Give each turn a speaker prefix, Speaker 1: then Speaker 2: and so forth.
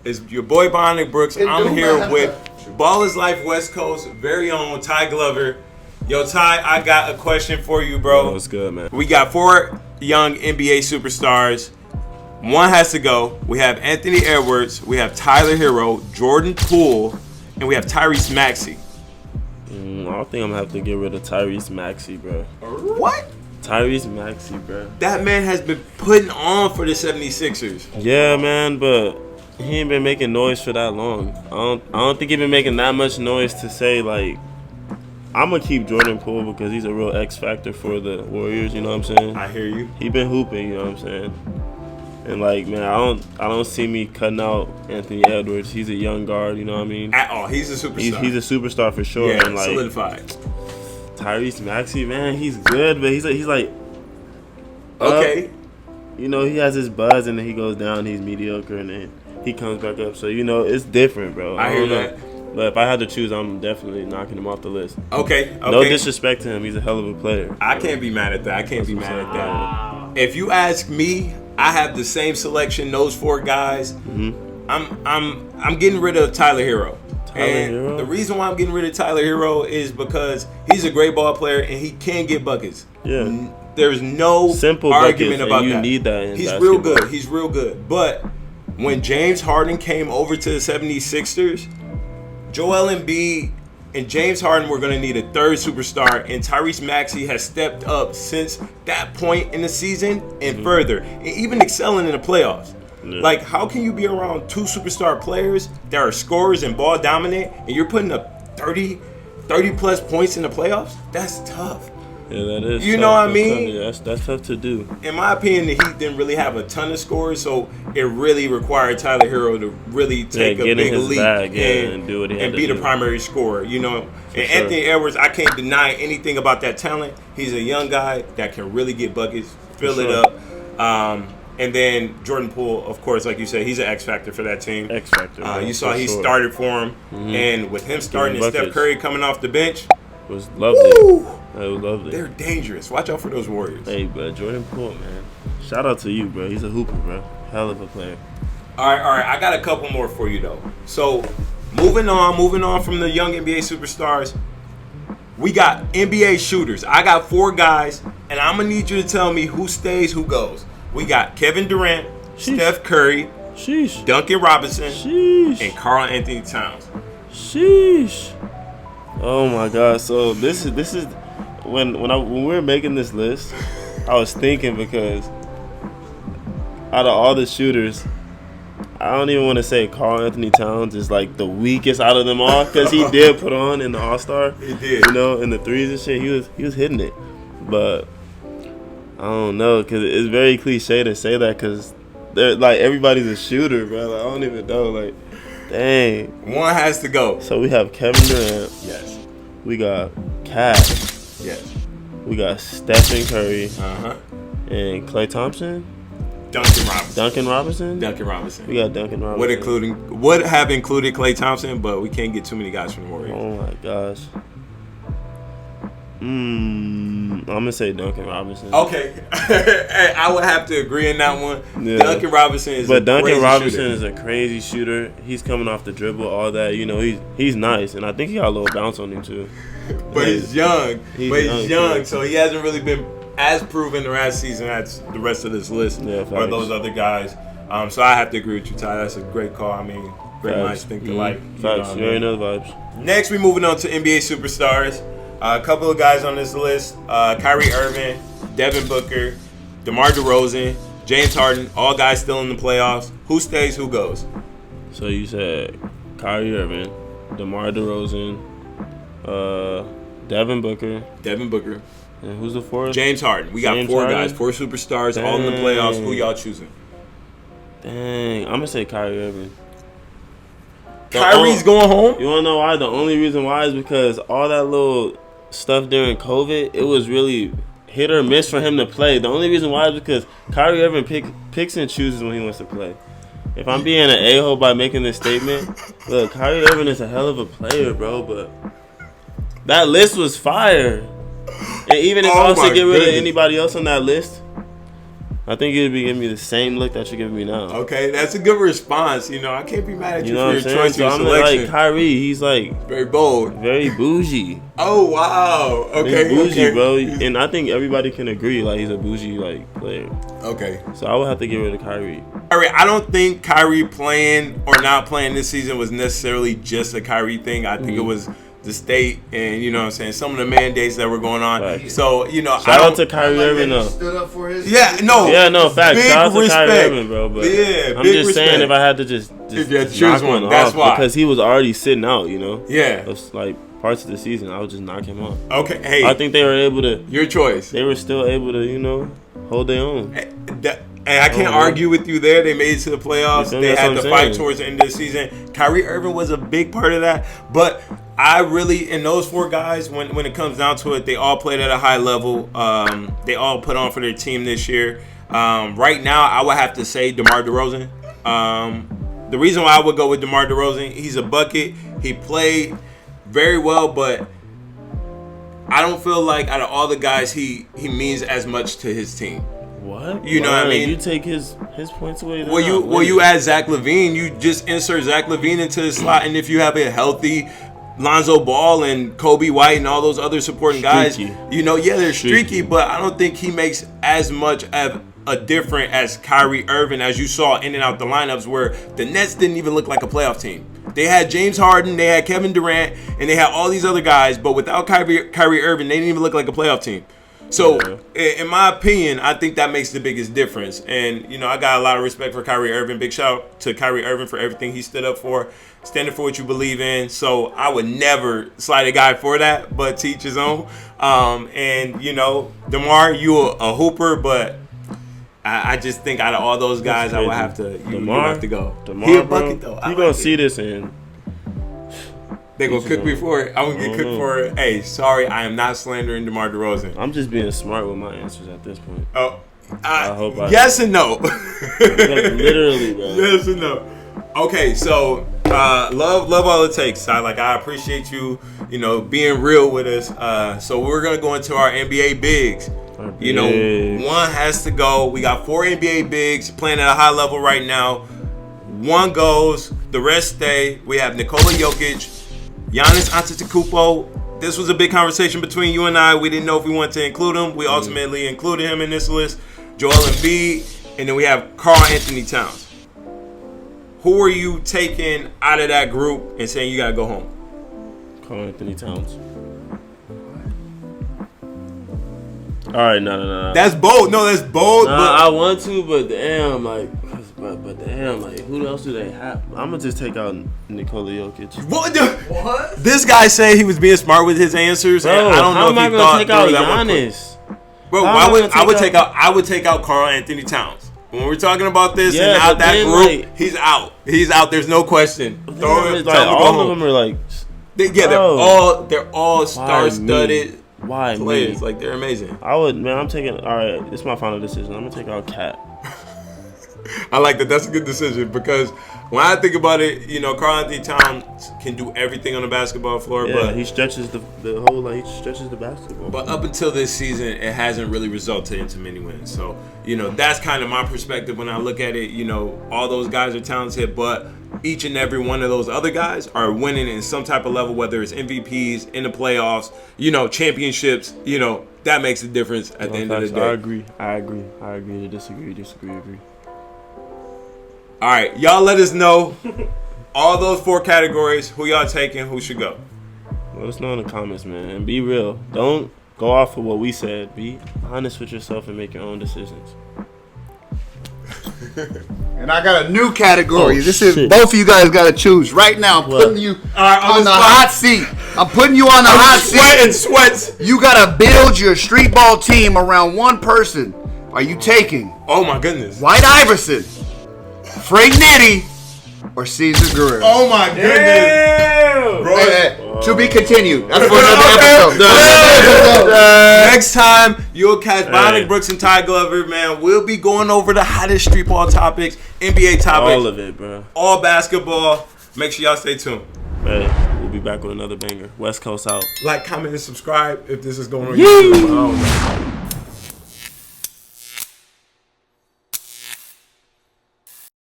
Speaker 1: It's your boy Bionic Brooks. I'm here with Ballers Life West Coast, very own Ty Glover. Yo, Ty, I got a question for you, bro.
Speaker 2: What's good, man?
Speaker 1: We got 4 young NBA superstars. One has to go. We have Anthony Edwards, we have Tyler Hero, Jordan Poole, and we have Tyrese Maxey.
Speaker 2: I think I'm gonna have to get rid of Tyrese Maxey, bro.
Speaker 1: What?
Speaker 2: Tyrese Maxey, bro.
Speaker 1: That man has been putting on for the 76ers.
Speaker 2: Yeah, man, but he ain't been making noise for that long. I don't think he been making that much noise to say, like, I'm gonna keep Jordan Poole because he's a real X factor for the Warriors, you know what I'm saying?
Speaker 1: I hear you.
Speaker 2: He been hooping, you know what I'm saying? And like, man, I don't see me cutting out Anthony Edwards. He's a young guard, you know what I mean?
Speaker 1: At all. He's a superstar.
Speaker 2: He's a superstar for sure.
Speaker 1: Yeah,
Speaker 2: and like,
Speaker 1: solidified.
Speaker 2: Tyrese Maxey, man, he's good, but he's like
Speaker 1: okay.
Speaker 2: Up. You know, he has his buzz and then he goes down, he's mediocre, and then he comes back up. So, you know, it's different, bro.
Speaker 1: I hear
Speaker 2: don't
Speaker 1: that.
Speaker 2: know. But if I had to choose, I'm definitely knocking him off the list.
Speaker 1: Okay.
Speaker 2: No disrespect to him. He's a hell of a player.
Speaker 1: I can't be mad at that. If you ask me, I have the same selection, those 4 guys.
Speaker 2: Mm-hmm.
Speaker 1: I'm getting rid of Tyler Hero. The reason why I'm getting rid of Tyler Hero is because he's a great ball player and he can get buckets.
Speaker 2: Yeah.
Speaker 1: There's no
Speaker 2: simple
Speaker 1: argument
Speaker 2: buckets,
Speaker 1: about
Speaker 2: and you
Speaker 1: that.
Speaker 2: need that in
Speaker 1: He's
Speaker 2: basketball.
Speaker 1: He's real good. But when James Harden came over to the 76ers, Joel Embiid and James Harden were going to need a third superstar, and Tyrese Maxey has stepped up since that point in the season and further, and even excelling in the playoffs. Yeah. Like, how can you be around 2 superstar players that are scorers and ball dominant, and you're putting up 30 plus points in the playoffs? That's tough.
Speaker 2: Yeah, that is.
Speaker 1: You
Speaker 2: tough.
Speaker 1: know what I mean?
Speaker 2: Yeah, that's tough to do.
Speaker 1: In my opinion, the Heat didn't really have a ton of scores, so it really required Tyler Hero to really take a big leap
Speaker 2: and do what he had
Speaker 1: and be
Speaker 2: to
Speaker 1: the
Speaker 2: do.
Speaker 1: Primary scorer. You know,
Speaker 2: For
Speaker 1: and
Speaker 2: sure.
Speaker 1: Anthony Edwards, I can't deny anything about that talent. He's a young guy that can really get buckets, fill it up. And then Jordan Poole, of course, like you said, he's an X factor for that team.
Speaker 2: X factor.
Speaker 1: You saw he started for him, and with him starting and Steph Curry coming off the bench,
Speaker 2: it was lovely.
Speaker 1: Woo!
Speaker 2: It was lovely.
Speaker 1: They're dangerous. Watch out for those Warriors.
Speaker 2: Hey, but Jordan Poole, man. Shout out to you, bro. He's a hooper, bro. Hell of a player.
Speaker 1: All right. I got a couple more for you, though. So, moving on from the young NBA superstars, we got NBA shooters. I got 4 guys, and I'm going to need you to tell me who stays, who goes. We got Kevin Durant, Steph Curry, Duncan Robinson, and Karl Anthony Towns.
Speaker 2: Sheesh. Oh, my God. So, this is when we were making this list, I was thinking because out of all the shooters, I don't even want to say Karl Anthony Towns is like the weakest out of them all because he did put on in the All-Star.
Speaker 1: He did.
Speaker 2: You know, in the threes and shit, he was hitting it. But I don't know because it's very cliche to say that because they're like everybody's a shooter, bro. Like, I don't even know. Like, dang.
Speaker 1: One has to go.
Speaker 2: So we have Kevin Durant.
Speaker 1: Yes.
Speaker 2: We got Cat.
Speaker 1: Yes.
Speaker 2: We got Stephen Curry. And Klay Thompson.
Speaker 1: Duncan Robinson.
Speaker 2: We got Duncan Robinson.
Speaker 1: Would have included Klay Thompson, but we can't get too many guys from the Warriors.
Speaker 2: Oh my gosh. I'm gonna say Duncan Robinson.
Speaker 1: Okay, I would have to agree in that one.
Speaker 2: Yeah.
Speaker 1: Duncan Robinson is
Speaker 2: a crazy shooter. He's coming off the dribble, all that. You know, he's nice, and I think he got a little bounce on him too.
Speaker 1: But he's young. So he hasn't really been as proven the last season as the rest of this list or those other guys. So I have to agree with you, Ty. That's a great call. I mean, great minds think alike.
Speaker 2: Facts. You already know the vibes.
Speaker 1: Next, we're moving on to NBA superstars. A couple of guys on this list: Kyrie Irving, Devin Booker, DeMar DeRozan, James Harden. All guys still in the playoffs. Who stays? Who goes?
Speaker 2: So you said Kyrie Irving, DeMar DeRozan, Devin Booker. And who's the 4th?
Speaker 1: James Harden. We got 4 guys, 4 superstars, all in the playoffs. Who y'all choosing?
Speaker 2: Dang, I'm gonna say Kyrie Irving.
Speaker 1: Kyrie's going home?
Speaker 2: You wanna know why? The only reason why is because all that little stuff during COVID, it was really hit or miss for him to play. The only reason why is because Kyrie Irving picks and chooses when he wants to play. If I'm being an a-hole by making this statement, look, Kyrie Irving is a hell of a player, bro, but that list was fire. And even if I was to get rid of anybody else on that list, I think you'd be giving me the same look that you're giving me now.
Speaker 1: Okay, that's a good response. You know, I can't be mad at you, for your choice,
Speaker 2: so
Speaker 1: your
Speaker 2: I'm
Speaker 1: selection.
Speaker 2: like Kyrie. He's like
Speaker 1: very bold,
Speaker 2: very bougie.
Speaker 1: Oh wow, okay,
Speaker 2: he's bougie,
Speaker 1: okay.
Speaker 2: bro. And I think everybody can agree like he's a bougie like player.
Speaker 1: Okay.
Speaker 2: So I would have to get rid of Kyrie.
Speaker 1: Kyrie, I don't think Kyrie playing or not playing this season was necessarily just a Kyrie thing. I think it was the state and, you know what I'm saying, some of the mandates that were going on.
Speaker 2: Right.
Speaker 1: So, you know,
Speaker 2: shout out to Kyrie Irving, though.
Speaker 3: Stood up for his
Speaker 1: facts.
Speaker 2: Big shout out to
Speaker 1: respect.
Speaker 2: Kyrie Irving, bro. But
Speaker 1: yeah,
Speaker 2: I'm
Speaker 1: big
Speaker 2: just
Speaker 1: respect.
Speaker 2: saying if I had to just
Speaker 1: if you had to choose
Speaker 2: knock
Speaker 1: one,
Speaker 2: one
Speaker 1: that's
Speaker 2: off,
Speaker 1: why.
Speaker 2: because he was already sitting out, you know?
Speaker 1: Yeah.
Speaker 2: It's like parts of the season, I would just knock him off.
Speaker 1: Okay, hey.
Speaker 2: I think they were able to.
Speaker 1: Your choice.
Speaker 2: They were still able to, you know, hold their own.
Speaker 1: And I can't argue with you there. They made it to the playoffs. They had to fight towards the end of the season. Kyrie Irving was a big part of that. But I really, in those four guys, when it comes down to it, they all played at a high level. They all put on for their team this year. Right now, I would have to say DeMar DeRozan. The reason why I would go with DeMar DeRozan, he's a bucket. He played very well, but I don't feel like out of all the guys, he means as much to his team.
Speaker 2: What?
Speaker 1: You know what I mean?
Speaker 2: You take his points away.
Speaker 1: Well, you add Zach LaVine, you just insert Zach LaVine into the slot, and if you have a healthy Lonzo Ball and Kobe White and all those other supporting guys, you know, they're streaky, but I don't think he makes as much of a difference as Kyrie Irving, as you saw in and out the lineups, where the Nets didn't even look like a playoff team. They had James Harden, they had Kevin Durant, and they had all these other guys, but without Kyrie Irving, they didn't even look like a playoff team. So, in my opinion, I think that makes the biggest difference. And, you know, I got a lot of respect for Kyrie Irving. Big shout out to Kyrie Irving for everything he stood up for, standing for what you believe in. So, I would never slide a guy for that, but to each his own. And, you know, DeMar, you a hooper, but I just think out of all those guys, I would have to, you have to go.
Speaker 2: DeMar,
Speaker 1: He a bucket, though.
Speaker 2: You going to see this in.
Speaker 1: They gonna cook me for it. I'm gonna get cooked for it. Hey, sorry, I am not slandering DeMar DeRozan.
Speaker 2: I'm just being smart with my answers at this point.
Speaker 1: Oh,
Speaker 2: I hope
Speaker 1: yes and no.
Speaker 2: Literally, bro.
Speaker 1: Yes and no. Okay, so love all it takes. I appreciate you, you know, being real with us. So we're gonna go into our NBA bigs. You know, one has to go. We got 4 NBA bigs playing at a high level right now. One goes, the rest stay. We have Nikola Jokic, Giannis Antetokounmpo. This was a big conversation between you and I. We didn't know if we wanted to include him. We ultimately included him in this list. Joel Embiid, and then we have Karl Anthony Towns. Who are you taking out of that group and saying you gotta go home?
Speaker 2: Karl Anthony Towns. All right, no.
Speaker 1: That's bold. No, that's bold.
Speaker 2: Nah,
Speaker 1: but
Speaker 2: I want to, but damn, but damn, who else do they have? I'm gonna just take out Nikola Jokic.
Speaker 1: What? This guy said he was being smart with his answers,
Speaker 2: Bro,
Speaker 1: and I don't know
Speaker 2: how am
Speaker 1: if
Speaker 2: I
Speaker 1: he
Speaker 2: gonna take out
Speaker 1: thought
Speaker 2: Giannis?
Speaker 1: Bro, I would take out Karl Anthony Towns. When we're talking about this and out that group, like, he's out. He's out. There's no question.
Speaker 2: All of them are like,
Speaker 1: they're all star-studded players. Like, they're amazing.
Speaker 2: I'm taking. All right, it's my final decision. I'm gonna take out Cat.
Speaker 1: I like that. That's a good decision because when I think about it, you know, Karl Anthony Towns can do everything on the basketball floor, but
Speaker 2: he stretches the whole, like, he stretches the basketball.
Speaker 1: But up until this season, it hasn't really resulted into many wins. So, you know, that's kind of my perspective when I look at it. You know, all those guys are talented, but each and every one of those other guys are winning in some type of level, whether it's MVPs, in the playoffs, you know, championships. You know, that makes a difference at the end of the day.
Speaker 2: I agree to disagree.
Speaker 1: All right, y'all let us know all those 4 categories, who y'all taking, who should go.
Speaker 2: Let us know in the comments, man, and be real. Don't go off of what we said. Be honest with yourself and make your own decisions.
Speaker 3: And I got a new category. This is both of you guys got to choose right now. I'm putting you on the hot seat. I'm putting you on the hot seat.
Speaker 1: Sweats.
Speaker 3: You got to build your street ball team around one person. Are you taking?
Speaker 1: Oh my goodness.
Speaker 3: White Iverson, Frank Nitti, or Cesar Guerrero?
Speaker 1: Oh my goodness. Bro,
Speaker 3: to be continued. That's for another episode.
Speaker 1: Next time, you'll catch Bionic Brooks and Ty Glover, man. We'll be going over the hottest street ball topics, NBA topics.
Speaker 2: All of it, bro.
Speaker 1: All basketball. Make sure y'all stay tuned.
Speaker 2: Hey, we'll be back with another banger. West Coast out.
Speaker 1: Like, comment, and subscribe if this is going on YouTube.